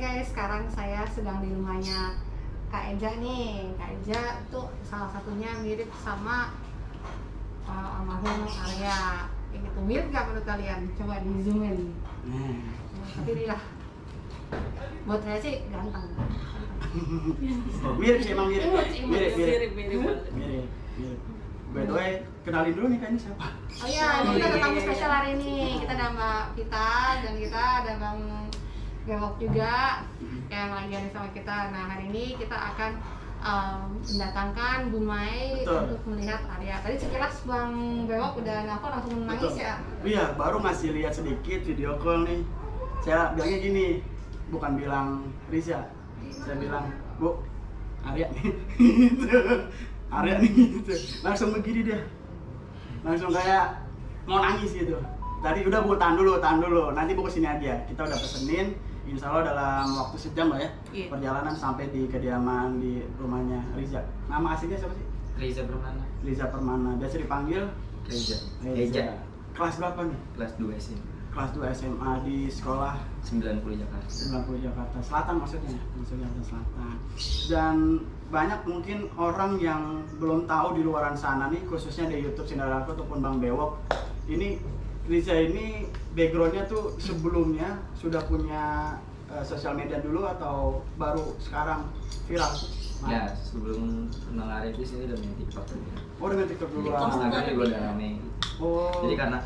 guys, sekarang saya sedang di rumahnya Kak Eja nih. Kak Eja tuh salah satunya mirip sama almarhum Arya. Kayak gitu, mirip gak menurut kalian? Coba di zoom in. Tapi dia lah, buat saya sih ganteng. Mirip sih, emang mirip. Mirip. By the way, kenalin dulu nih kayaknya siapa? Oh iya, ini kita ada tamu spesial hari ini. Kita ada Mbak Vita dan kita ada Bang Bewok juga yang lagi ada sama kita. Nah, hari ini kita akan mendatangkan Bu Mai untuk melihat Arya. Tadi sekilas Bang Bewok udah nelfon langsung nangis ya? Iya, baru ngasih lihat sedikit video call nih. Saya bilangnya gini, bukan bilang Riza, saya bilang, Bu, Arya nih. Arya nih gitu. Langsung begini dia. Langsung kayak mau nangis gitu. Tadi udah Bu, tahan dulu. Nanti Bu kesini aja. Kita udah pesenin. Insya Allah dalam waktu sejam lah ya. Perjalanan sampai di kediaman di rumahnya Riza. Nama aslinya siapa sih? Riza Permana. Biasa dipanggil Reza. Kelas berapa nih? Kelas 2 SMA. Kelas 2 SMA di sekolah 90 Jakarta. 90 Jakarta Selatan maksudnya Jakarta Selatan. Dan banyak mungkin orang yang belum tahu di luaran sana nih, khususnya di YouTube channel aku ataupun Bang Bewok. Ini Riza ini backgroundnya tuh sebelumnya sudah punya sosial media dulu atau baru sekarang viral? Ya, sebelum kenal Arya itu sini udah main TikTok dulu. Oh, udah main TikTok dulu. Instagram juga udah rame. Oh. Jadi karena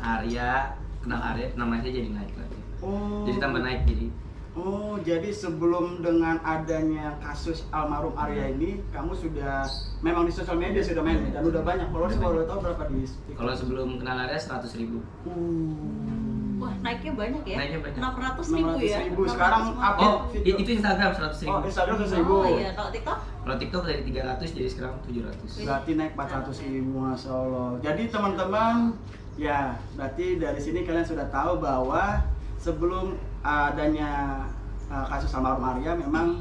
kenal Arya, namanya saya jadi naik lagi. Oh. Jadi tambah naik jadi. Oh, jadi sebelum dengan adanya kasus almarhum Arya ini, kamu sudah memang di sosial media sudah main dan udah banyak followers. Kalau tahu berapa di TikTok? Kalau sebelum kenal Arya 100.000. Wah, naiknya banyak ya? Naiknya banyak. 600.000 ya? Sekarang update Itu Instagram 100.000. Oh, Instagram 100.000. Oh iya, kalau TikTok? Kalau TikTok dari 300 jadi sekarang 700. Berarti naik 400.000, Masya Allah. Jadi teman-teman, ya berarti dari sini kalian sudah tahu bahwa sebelum adanya kasus almarhum Arya memang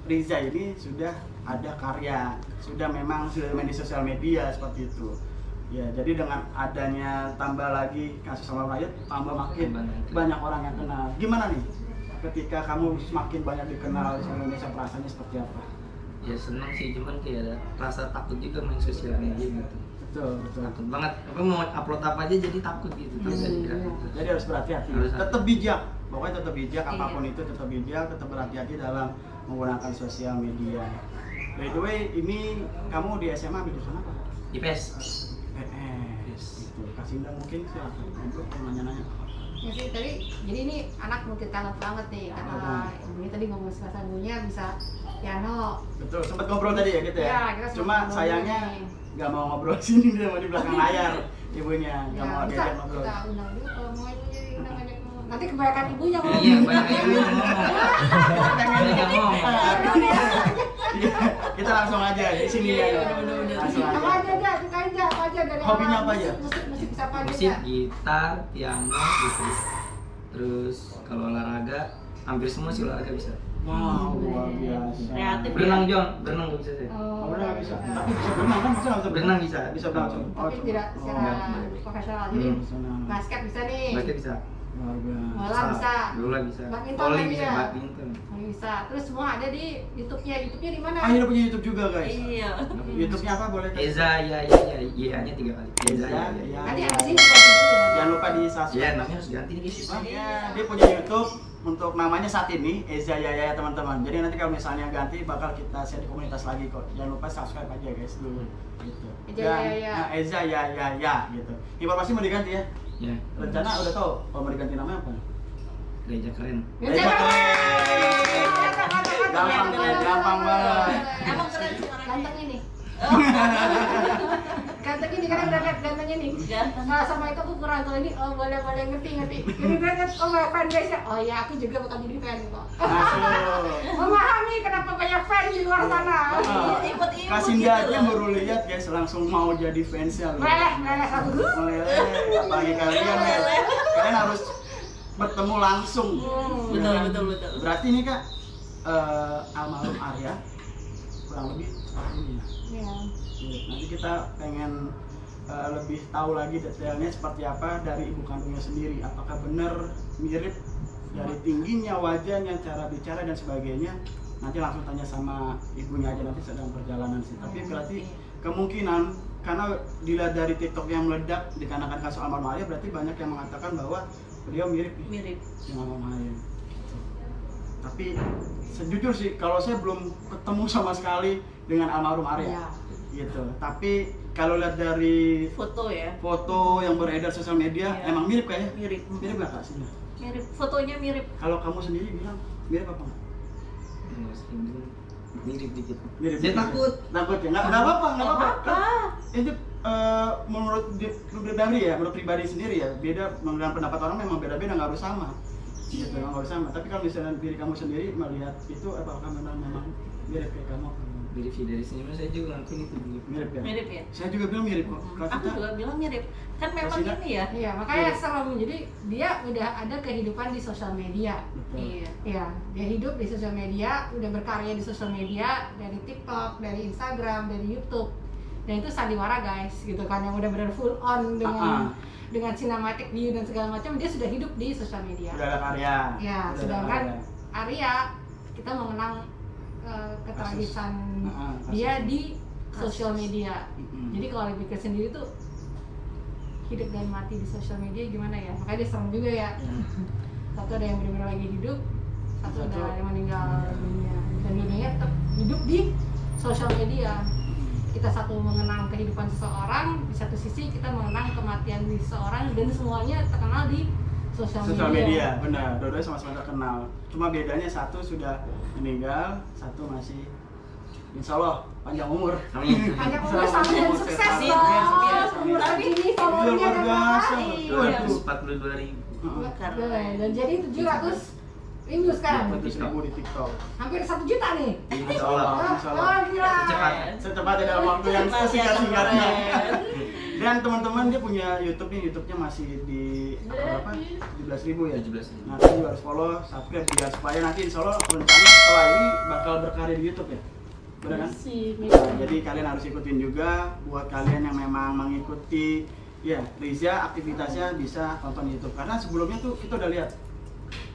Riza ini sudah ada karya, sudah main di sosial media seperti itu. Ya, jadi dengan adanya tambah lagi kasus almarhum Arya, tambah makin banyak orang yang kenal. Gimana nih ketika kamu semakin banyak dikenal di Indonesia, perasaannya seperti apa? Ya senang sih, cuman kayak ada rasa takut juga main sosial media gitu. Betul. Takut banget. Aku mau upload apa aja jadi takut gitu. Jadi harus berhati-hati. Tetap bijak. Pokoknya tetap bijak, apapun itu tetap bijak, tetap berhati-hati dalam menggunakan sosial media. By the way, ini kamu di SMA ambil jurusan apa? IPS. Yes. Gitu. Kak Sinda mungkin silakan ngobrol nanya-nanya. Ya sih, tadi jadi ini anak multi talent banget nih, karena ibunya tadi ngomong salah satunya bisa piano. Betul, sempat ngobrol tadi ya gitu ya. Kita Cuma sayangnya nggak mau ngobrol sini, dia mau di belakang layar ibunya, nggak mau bisa, diajak ngobrol. kita undang dia kalau mau itu jadi undang ajak ngomong. Nanti kebanyakan ibunya ngomong. Iya, banyak ibunya ngomong. Kita langsung aja di sini ya. Langsung Apa aja. aja dah, sukain dah, apa aja dari Hobinya awal. apa aja? Musik bisa apa aja. Musik, dah. gitar, piano gitu. Terus kalau olahraga, hampir semua sih olahraga bisa. Wow, luar biasa. Kreatif. Berenang John, berenang nggak bisa sih. Oh, berenang nggak bisa. Tapi bisa berenang kan? Masa nggak bisa Berenang bisa. Bisa berenang. Tapi tidak secara profesional. Jadi basket bisa nih. Basket bisa. Luar biasa. Bola bisa. Bola bisa. Badminton Volley kan bisa, dia? badminton. Bisa. Terus semua ada di YouTube-nya. YouTube-nya di mana? Akhirnya punya YouTube juga guys. Iya. YouTube-nya apa boleh? Eza ya nya 3 kali. Eza ya. Nanti habis ini kita YouTube. Jangan lupa di Iya, subscribe. namanya harus ganti nih guys. Iya, dia punya YouTube untuk namanya saat ini Eza Yaya teman-teman. Jadi nanti kalau misalnya ganti bakal kita share di komunitas lagi kok. Jangan lupa subscribe aja guys dulu. Gitu. Eza Yaya. Eza Yaya gitu. Informasi mau diganti ya? Ya. Rencana udah tahu kalau mau diganti namanya apa? Gereja keren. Gampang banget. Emang keren sih orangnya. Ganteng ini. Ganteng ini karena udah lihat ganteng ini. Ganteng. Nah, sama itu aku kurang kalau ini boleh ngerti. Jadi gue kan fan base nya. Oh ya, aku juga bakal jadi fan kok. Masuk. Memahami kenapa banyak fan di luar sana. Ikut-ikut Kak gitu Sinda aja loh. baru lihat guys langsung mau jadi fansnya loh. Meleleh aku. Meleleh. Apalagi kalian ya. Kalian harus bertemu langsung. Betul. Berarti ini Kak almarhum Arya kurang lebih seperti ini ya. Iya. Nanti kita pengen lebih tahu lagi detailnya seperti apa dari ibu kandungnya sendiri. Apakah benar mirip dari tingginya, wajahnya, cara bicara dan sebagainya. Nanti langsung tanya sama ibunya aja nanti sedang perjalanan sih. Tapi berarti kemungkinan karena dilihat dari TikTok yang meledak dikarenakan kasus almarhum ayah, berarti banyak yang mengatakan bahwa beliau mirip Mirip. dengan almarhum ayah. Tapi sejujur sih kalau saya belum ketemu sama sekali dengan almarhum Arya. Iya. Gitu. Tapi kalau lihat dari Foto ya. foto yang beredar sosial media, Iya. emang mirip kayaknya. Mirip. Mirip nggak Kak Sinda? Mirip. Fotonya mirip. Kalau kamu sendiri bilang mirip apa nggak? Mirip dikit. Mirip. Dia takut. Takut ya? Nggak apa-apa, nggak apa-apa. Apa? Itu menurut pribadi ya, menurut pribadi sendiri ya, beda dengan pendapat orang memang beda-beda, nggak harus sama. Gitu, memang nggak harus sama. Tapi kalau misalnya diri kamu sendiri melihat itu, apakah memang mirip kayak kamu? Mirip sih dari senyumnya saya juga ngelakuin itu mirip. Mirip ya? Mirip ya. Saya juga bilang mirip kok. Kak Aku Vita, juga bilang mirip. Kan memang Kasih, ini ya. Iya, makanya serem. Jadi dia udah ada kehidupan di sosial media. betul. Iya. Iya, dia hidup di sosial media, udah berkarya di sosial media dari TikTok, dari Instagram, dari YouTube. Dan itu sandiwara guys, gitu kan, yang udah benar full on dengan cinematic view dan segala macam, dia sudah hidup di sosial media. Udah ada karya. Ya, Udah ada sedangkan karya. Arya kita mengenang ketragisan Kasus. dia di sosial media. Mm-mm. Jadi kalau dipikir sendiri tuh hidup dan mati di sosial media gimana ya? Makanya dia serem juga ya. Satu ada yang benar-benar lagi hidup, satu ada yang meninggal dunia. Dan dunianya tetap hidup di sosial media. Kita satu mengenang kehidupan seseorang, di satu sisi kita mengenang kematian di seseorang, dan semuanya terkenal di sosial media, benar. Dua-duanya sama-sama terkenal. Cuma bedanya satu sudah meninggal, satu masih insya Allah panjang umur. Amin. Panjang umur sampai dan sukses Amin. dong. Amin. Tapi ini Luar followernya ada biasa. berapa? Waduh. 42.000. Dan jadi 700.000 sekarang. 700.000 di TikTok. Hampir 1 juta nih. Insya Allah. Insya Allah. Oh gila. Cepat. Secepatnya dalam waktu yang Cepat ya, sesingkat-singkatnya. keren. Dan teman-teman dia punya YouTube nih, YouTube-nya masih di berapa? 17.000 ya. 17.000. Nah, kalian juga harus follow, subscribe biar supaya nanti insya Allah rencana setelah ini bakal berkarya di YouTube ya. Benar kan? Nah, jadi kalian harus ikutin juga. Buat kalian yang memang mengikuti ya Rizya aktivitasnya bisa tonton YouTube karena sebelumnya tuh kita udah lihat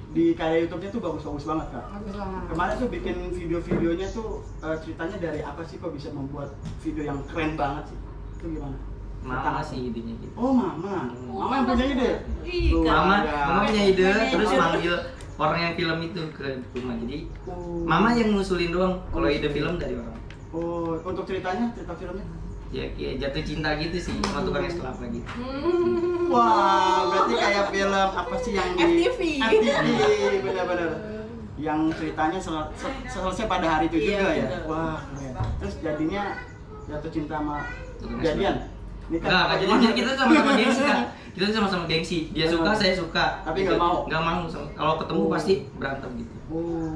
di karya YouTube-nya tuh bagus-bagus banget Kak. Bagus banget. Kemarin tuh bikin video-videonya tuh ceritanya dari apa sih kok bisa membuat video yang keren banget sih? Itu gimana? Mama sih idenya gitu. Oh mama, mama yang punya ide. Ih, Tuh, Mama, ada. mama punya ide Nenek. terus manggil orang yang film itu ke rumah. Jadi Oh. mama yang ngusulin doang kalau ide film dari orang. Oh, untuk ceritanya, cerita filmnya? Ya kayak jatuh cinta gitu sih sama tukang es kelapa gitu. Wah, berarti kayak film apa sih yang di FTV. FTV, benar-benar. Yang ceritanya selesai pada hari itu Iya, juga ya. benar. Wah, keren. Terus jadinya jatuh cinta sama Tukang es jadian. Enggak, jadi kita sama-sama gengsi kan. Kita sama-sama gengsi. Dia suka, saya suka. Tapi nggak mau? Nggak mau. Kalau ketemu Oh. pasti berantem gitu. Oh.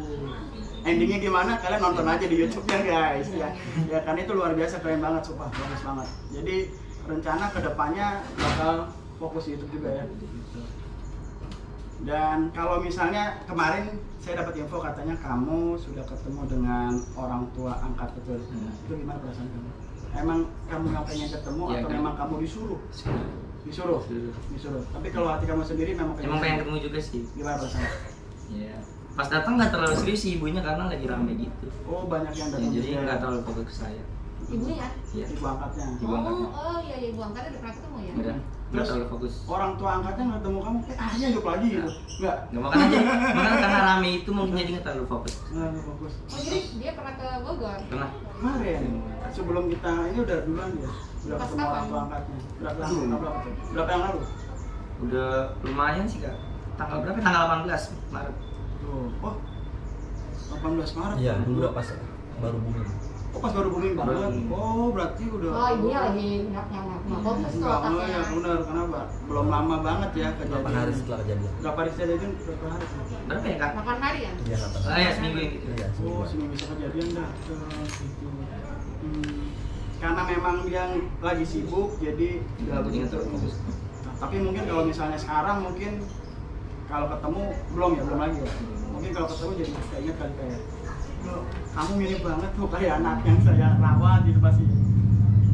Endingnya gimana? Kalian nonton aja di YouTube-nya guys. Ya, ya kan itu luar biasa keren banget, sumpah bagus banget. Jadi rencana kedepannya bakal fokus di YouTube juga ya. Dan kalau misalnya kemarin saya dapat info katanya kamu sudah ketemu dengan orang tua angkat betul. Itu gimana perasaan kamu? Emang kamu yang pengen ketemu Ya, atau kan. memang kamu disuruh? Disuruh. Disuruh. Tapi kalau hati kamu sendiri memang Emang pengen ketemu juga sih. Gimana perasaan? Ya. Pas datang nggak terlalu serius sih ibunya karena lagi rame gitu. Oh banyak yang Ya, datang. jadi juga. nggak terlalu fokus ke saya. Ibunya? Iya. Ibu angkatnya. Ibu angkatnya. Oh iya, ibu angkatnya udah pernah ketemu ya? Nggak Terus, terlalu fokus. Orang tua angkatnya nggak ketemu kamu, akhirnya hidup lagi gitu. Enggak. Nggak makan aja. Makan karena rame itu mungkin jadi nggak terlalu fokus. Nggak fokus. Oh jadi dia pernah ke Bogor? Karena Kemarin sebelum kita ini udah duluan dia. Udah Pas ketemu kapan? orang tua angkatnya. Berapa yang lalu? udah lumayan sih kak. Tanggal berapa? Tanggal 18 Maret. Tuh. Oh. 18 Maret. Iya, dulu udah pas baru booming. Oh pas baru booming banget. Booming. Oh berarti udah. Oh ibunya lagi ngakak terus tuh Enggak, otaknya. ya benar. Kenapa? Belum lama banget ya kejadian. 8 hari setelah kejadian. Berapa hari kejadian? Berapa hari? Berapa ya kak? 8 hari ya? Iya, 8 Ah hari. ya seminggu ini. Iya, Oh, seminggu. sini bisa kejadian dah. Gitu. Karena memang dia lagi sibuk, jadi nggak Jadi nggak begitu. terlalu fokus. Nah, tapi mungkin kalau misalnya sekarang mungkin kalau ketemu belum lagi ya. Mungkin kalau ketemu jadi keinget kali kayak "Loh, kamu mirip banget tuh kayak anak yang saya rawat gitu pasti.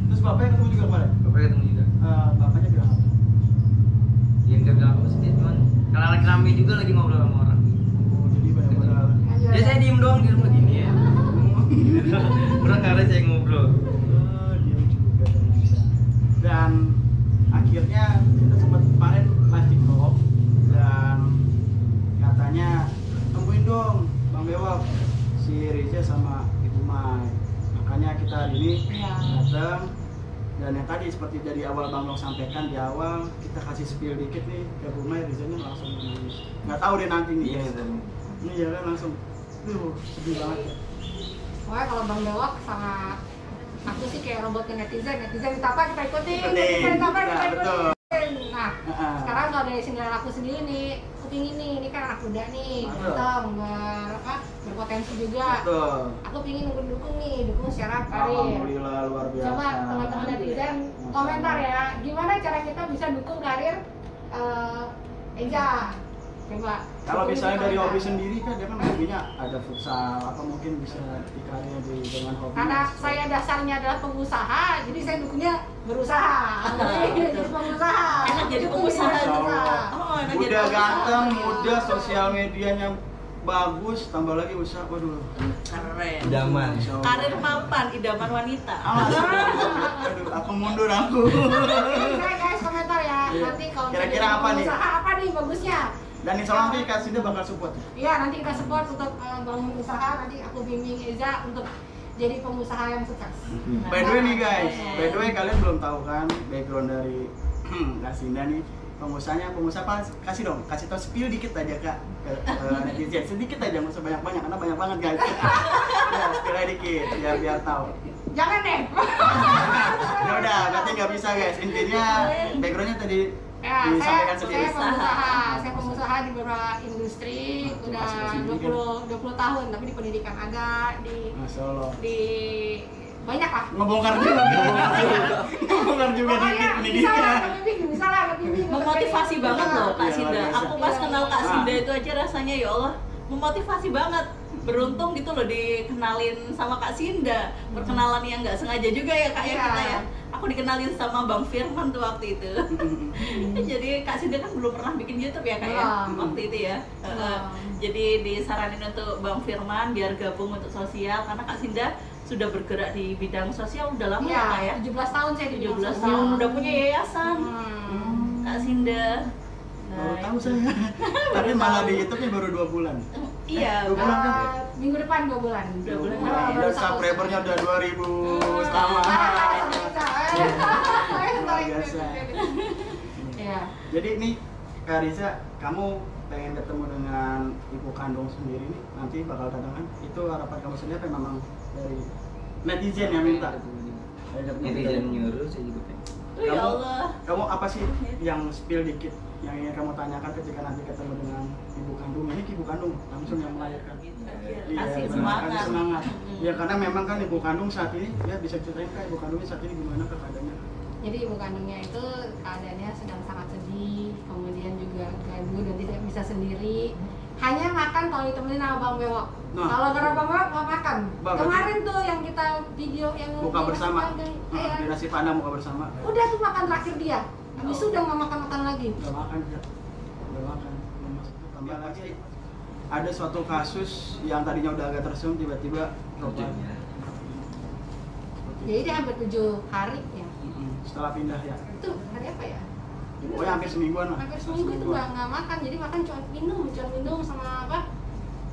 Terus bapaknya ketemu juga kemarin. Bapak ketemu juga. Bapaknya bilang apa? Ya nggak bilang apa sih, cuman karena lagi rame juga lagi ngobrol sama orang. dong di rumah gini ya. Orang karena saya ngobrol. Oh, dia juga ternyata. Dan akhirnya kita sempat kemarin live TikTok dan katanya temuin dong Bang Bewok si Riza sama Ibu Mai. Makanya kita hari ini Iya. datang, dan yang tadi seperti dari awal Bang Bewok sampaikan di awal, kita kasih spill dikit nih ke Bu Mai, Rizanya langsung nggak tahu deh nanti nih. Iya tadi. Ini ya kan langsung, sedih banget ya. Pokoknya kalau Bang Bewok sama aku sih kayak robotnya netizen minta apa kita ikutin, Ikutin. netizen minta apa kita Nah, ikutin. betul. Nah, sekarang kalau dari sindiran aku sendiri nih, aku pingin nih, ini kan anak muda nih, Betul. ganteng, berpotensi juga. Betul. Aku pingin dukung nih, dukung secara karir. Alhamdulillah luar biasa. Coba teman-teman netizen komentar ya, gimana cara kita bisa dukung karir Eza? Coba. Kalau dukung misalnya di dari komentar. hobi sendiri kan dia kan hobinya ada futsal atau mungkin bisa dikarir dengan hobi. Karena saya dasarnya adalah pengusaha, jadi saya dukungnya berusaha. Jadi pengusaha. Enak jadi Dukung pengusaha. Masya Allah. Oh, enak jadi Udah pengusaha. ganteng, muda, sosial medianya bagus, tambah lagi usaha, waduh. Keren. Idaman. Masya Allah. Karir mapan, idaman wanita. Aduh, aku mundur aku. Saya guys komentar ya. Iya. Nanti kalau Kira-kira jadi apa nih? pengusaha apa nih bagusnya? Dan insya Allah nanti Kak Sinda bakal support. Iya, nanti kita support untuk bangun usaha. Nanti aku bimbing Eza untuk jadi pengusaha yang sukses. By the way nih guys, by the way kalian belum tahu kan background dari Kak Sinda nih. Pengusahanya, pengusaha apa? Kasih dong, kasih tau spill dikit aja Kak ke netizen, sedikit aja, nggak usah banyak-banyak karena banyak banget guys. Ya, spill aja dikit, biar tahu. Jangan deh. Ya udah, berarti nggak bisa guys. Intinya backgroundnya tadi Ya, disampaikan sendiri. saya pengusaha di beberapa industri Nah, udah masih sendiri 20 tahun, tapi di pendidikan ada, Masya Allah. di banyak lah. Ngebongkar juga, ngebongkar juga dikit nih bisa lah, dia. bisa lah, bimbing. Memotivasi banget loh Kak Iya, Sinda. luar biasa. Aku pas kenal Kak Ah. Sinda itu aja rasanya ya Allah memotivasi banget. Beruntung gitu loh dikenalin sama Kak Sinda. Perkenalan yang nggak sengaja juga ya Kak ya Iya. kita ya. Aku dikenalin sama Bang Firman tuh waktu itu. Jadi Kak Sinda kan belum pernah bikin YouTube ya Kak ya Belum. waktu itu ya. Belum. Jadi disaranin untuk Bang Firman biar gabung untuk sosial karena Kak Sinda sudah bergerak di bidang sosial udah lama ya Kak ya. 17 tahun saya di 17 bidang tahun sosial. udah punya yayasan. Hmm. Kak Sinda. Baru Nah, tahu saya. Tapi malah di YouTube-nya baru 2 bulan. iya, 2 bulan kan? Minggu depan 2 bulan. 2 bulan. Dan subscribernya udah 2000 sama. Luar biasa. Ya. Jadi nih Kak Riza, kamu pengen ketemu dengan ibu kandung sendiri nih, nanti bakal datang kan? Itu harapan kamu sendiri apa memang dari netizen yang minta? Netizen nyuruh saya juga pengen. Oh, ya Allah. Kamu apa sih yang spill dikit yang ingin kamu tanyakan ketika nanti ketemu dengan ibu kandung? Ini ibu kandung langsung yang melahirkan. Kasih benar, semangat. kasih semangat. Mm. Ya karena memang kan ibu kandung saat ini, ya bisa ceritain Kak, ibu kandungnya saat ini gimana keadaannya? Jadi ibu kandungnya itu keadaannya sedang sangat sedih, kemudian juga gaduh dan tidak bisa sendiri. Hanya makan kalau ditemenin sama Bang Bewok. Nah. Kalau karena Bang Bewok nggak makan. Bah, berarti- Kemarin tuh yang kita video yang Buka bersama. Iya. Di nasi padang buka bersama. Udah tuh makan terakhir dia. Habis itu udah nggak makan lagi. Udah makan ya. Udah makan. Udah masuk. Tambah lagi ada suatu kasus yang tadinya udah agak tersum tiba-tiba drop lagi. Jadi dia hampir 7 hari ya. Setelah pindah ya. Itu hari apa ya? Pokoknya hampir semingguan lah. Hampir seminggu itu nggak makan. Jadi makan cuma minum sama apa?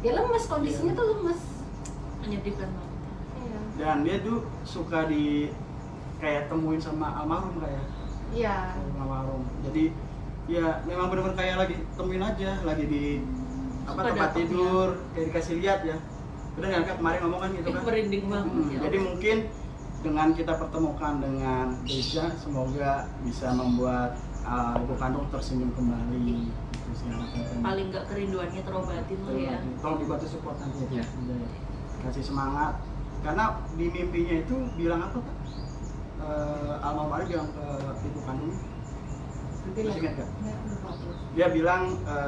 Ya lemes, kondisinya tuh lemes. Menyedihkan banget. Iya. Dan dia tuh suka di kayak temuin sama almarhum kayak Iya. almarhum. Jadi ya memang benar-benar kayak lagi temuin aja, lagi di apa Suka tempat dapetnya. tidur, kayak dikasih lihat ya. Benar kan Kak kemarin ngomong kan gitu kan? Merinding banget. ya Jadi Allah. mungkin dengan kita pertemukan dengan Rizka, semoga bisa membuat ibu kandung tersenyum kembali. Itu sih harapan. paling nggak kerinduannya terobatin loh ya. Tolong dibantu support nanti ya. Ya. Kasih semangat. Karena di mimpinya itu bilang apa Kak? Almarhum Ali bilang ke ibu kandung. Masih ingat Kak? Dia bilang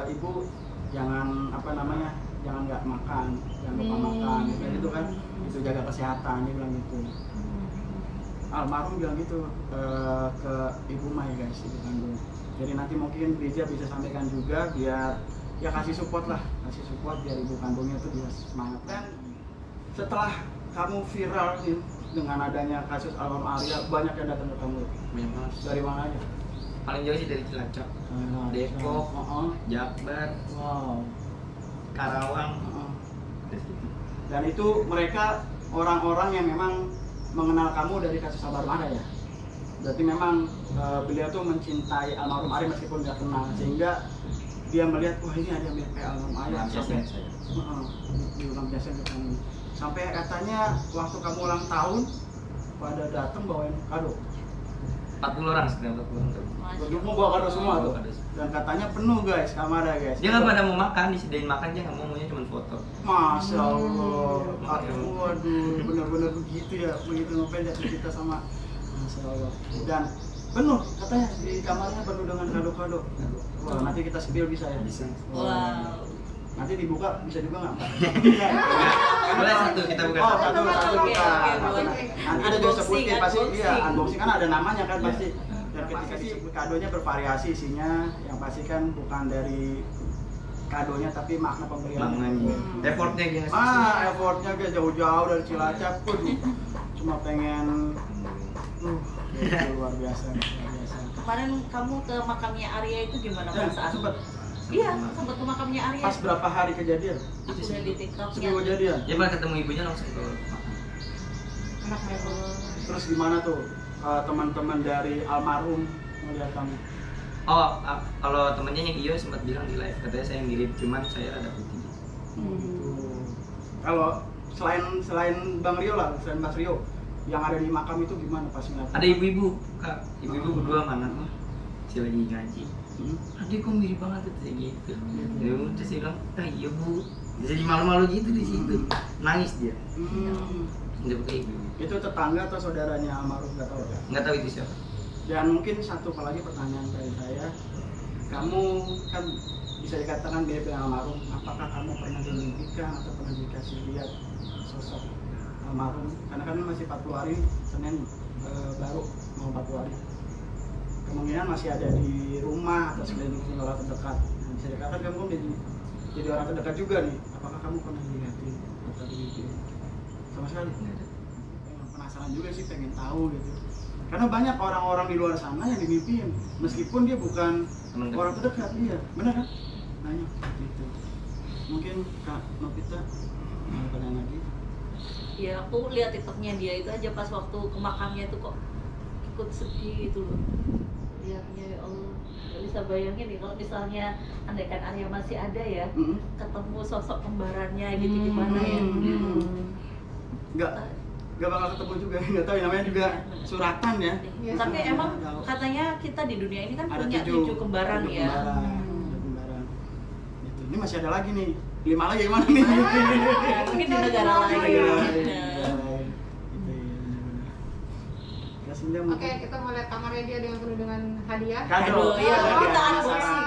ibu jangan apa namanya, jangan nggak makan, jangan lupa makan, kayak gitu kan, itu jaga kesehatan, dia bilang gitu. Almarhum bilang gitu ke ibu Mai guys, ibu kandung. Jadi nanti mungkin Riza bisa sampaikan juga biar ya kasih support biar ibu kandungnya tuh bisa semangat. Dan setelah kamu viral nih dengan adanya kasus almarhum Arya, banyak yang datang ke kamu. Banyak banget. Dari mana aja? Paling jauh sih dari Cilacap, Depok, Jakbar, Wow. Karawang. Dan itu mereka orang-orang yang memang mengenal kamu dari kasus almarhum Arya ya. Berarti memang beliau tuh mencintai almarhum Arya meskipun nggak kenal, sehingga dia melihat wah ini ada mirip kayak almarhum Arya. Sampai biasa ke kamu. Sampai katanya waktu kamu ulang tahun pada datang bawain kado. 40 orang sekitar 40 orang. Berdua mau bawa kado semua tuh. Dan katanya penuh guys kamarnya guys. Dia nggak pada mau makan, disediain makan dia nggak maunya cuma foto. Masya Allah. Waduh, benar-benar begitu ya, begitu ngefans jatuh cinta sama. Masya Allah. Dan penuh katanya di kamarnya penuh dengan kado-kado. Wah, nanti kita spill bisa ya? Bisa. Wow. Nanti dibuka bisa juga nggak? Boleh satu kita buka. Oh, satu. satu Oke, buka. boleh. Nanti ada disebutin pasti Unboxing. iya, unboxing kan ada namanya kan Iya. pasti. Dan ketika disebut kadonya bervariasi isinya, yang pasti kan bukan dari kadonya tapi makna pemberian. Maknanya. Effortnya gini. Effortnya guys jauh-jauh dari Cilacap pun cuma pengen itu luar biasa. Kemarin kamu ke makamnya Arya itu gimana perasaan? Sempet Iya, sempat ke makamnya Arya. pas berapa hari kejadian? Aku udah di TikTok Seminggu kejadian. Dia pas ketemu ibunya langsung ke Anak mereka. Terus gimana tuh teman-teman dari almarhum melihat kamu? Oh, kalau temennya yang Iyo sempat bilang di live katanya saya mirip, cuman saya ada putih. Kalau selain Bang Rio lah, selain Mas Rio, yang ada di makam itu gimana pas ngeliat? Ada ibu-ibu, Kak. Ibu-ibu berdua mana mah? Si lagi ngaji. Adik kok mirip banget tuh kayak gitu. Ya udah saya bilang, iya bu. Jadi malu-malu gitu di situ. Nangis dia. Udah pakai ibu. Itu tetangga atau saudaranya almarhum nggak tahu ya? Nggak tahu itu siapa. Dan mungkin satu lagi pertanyaan dari saya, kamu kan bisa dikatakan mirip dengan almarhum. Apakah kamu pernah dimimpikan atau pernah dikasih lihat sosok almarhum? Karena kan masih 40 hari, Senin baru mau 40 hari. Kemungkinan masih ada di rumah atau sekeliling orang terdekat. Nah, bisa dikatakan kamu jadi orang terdekat juga nih. Apakah kamu pernah dilihatin atau dimimpiin? Sama sekali. Penasaran juga sih, pengen tahu gitu. Karena banyak orang-orang di luar sana yang dimimpiin, meskipun dia bukan orang terdekat, iya, benar kan? Nanya gitu. Mungkin Kak Novita mau pertanyaan lagi? Ya aku lihat TikToknya dia itu aja pas waktu ke makamnya itu kok ikut sedih gitu loh. Lihatnya ya Allah, nggak bisa bayangin nih kalau misalnya andaikan Arya masih ada ya, ketemu sosok kembarannya gitu gimana ya. Nggak bakal ketemu juga, nggak tahu ya, namanya juga suratan ya. Tapi emang katanya kita di dunia ini kan Ada punya 7 kembaran ada ya. kembaran. Gitu. Ini masih ada lagi nih, 5 lagi gimana nih? Mungkin di negara lain. Oke, kita mau lihat kamarnya dia dengan penuh dengan hadiah. Kado. Aduh, iya, Kado. kita unboxing.